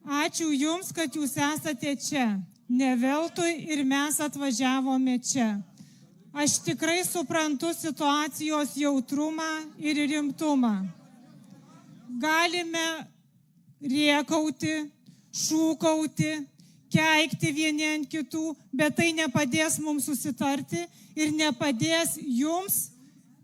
Ačiū Jums, kad Jūs esate čia. Ne veltui ir mes atvažiavome čia. Aš tikrai suprantu situacijos jautrumą ir rimtumą. Galime rėkauti, šūkauti, keikti vieni ant kitų, bet tai nepadės mums susitarti ir nepadės Jums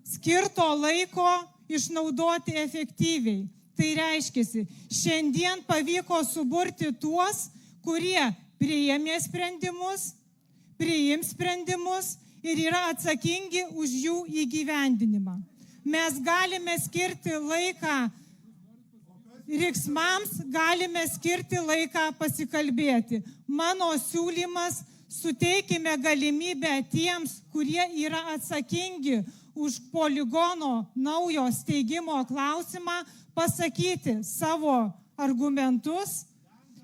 skirto laiko išnaudoti efektyviai. Tai reiškia, šiandien pavyko suburti tuos, kurie priims sprendimus ir yra atsakingi už jų įgyvendinimą. Mes galime skirti laiką riksmams, galime skirti laiką pasikalbėti. Mano siūlymas: suteikime galimybę tiems, kurie yra atsakingi už poligono naujo steigimo klausimą, pasakyti savo argumentus,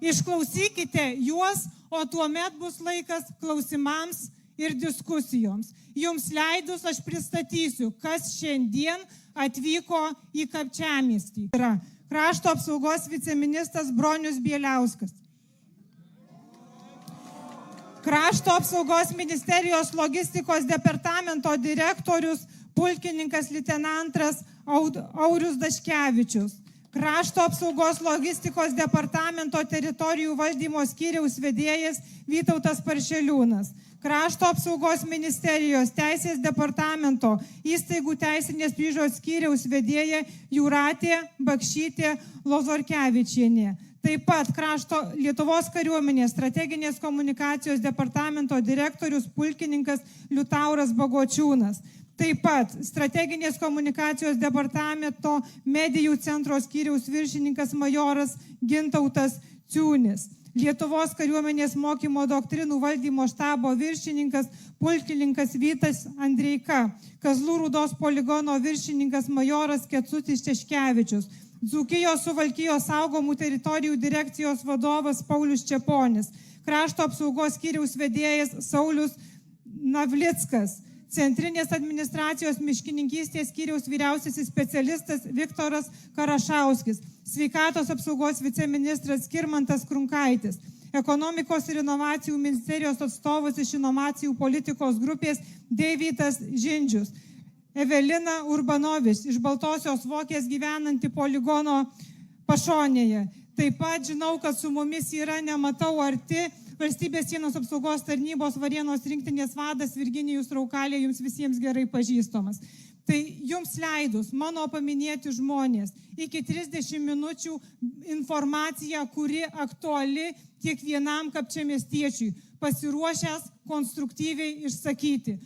išklausykite juos, o tuomet bus laikas klausimams ir diskusijoms. Jums leidus aš pristatysiu, kas šiandien atvyko į Kapčiamiestį. Yra Krašto apsaugos viceministras Bronius Bieliauskas. Krašto apsaugos ministerijos logistikos departamento direktorius pulkininkas leitenantas Aurius Daškevičius. Krašto apsaugos logistikos departamento teritorijų valdymo skyriaus vedėjas Vytautas Paršeliūnas. Krašto apsaugos ministerijos teisės departamento įstaigų teisinės priežiūros skyriaus vedėja Jūratė Bakšytė Lozorkevičienė. Taip pat Lietuvos kariuomenės strateginės komunikacijos departamento direktorius pulkininkas Liutauras Bagočiūnas. Taip pat strateginės komunikacijos departamento medijų centro skyriaus viršininkas majoras Gintautas Ciūnis. Lietuvos kariuomenės mokymo doktrinų valdymo štabo viršininkas pulkininkas Vytas Andreika. Kazlų Rūdos poligono viršininkas majoras Kecutis Češkevičius. Dzūkijos Suvalkijos saugomų teritorijų direkcijos vadovas Paulius Čeponis. Krašto apsaugos skyriaus vedėjas Saulius Navlickas. Centrinės administracijos miškininkystės skyriaus vyriausiasis specialistas Viktoras Karašauskis. Sveikatos apsaugos viceministras Skirmantas Krunkaitis. Ekonomikos ir inovacijų ministerijos atstovas iš inovacijų politikos grupės Deividas Žindžius. Evelina Urbanovič iš Baltosios Vokės gyvenanti poligono pašonėje. Taip pat žinau, kad su mumis yra, nematau arti, Valstybės sienos apsaugos tarnybos Varėnos rinktinės vadas Virginijus Raukalė, jums visiems gerai pažįstamas. Tai jums leidus mano paminėti žmonės iki 30 minučių informacija, kuri aktuali kiekvienam kapčiamiestiečiui, pasiruošęs konstruktyviai išsakyti.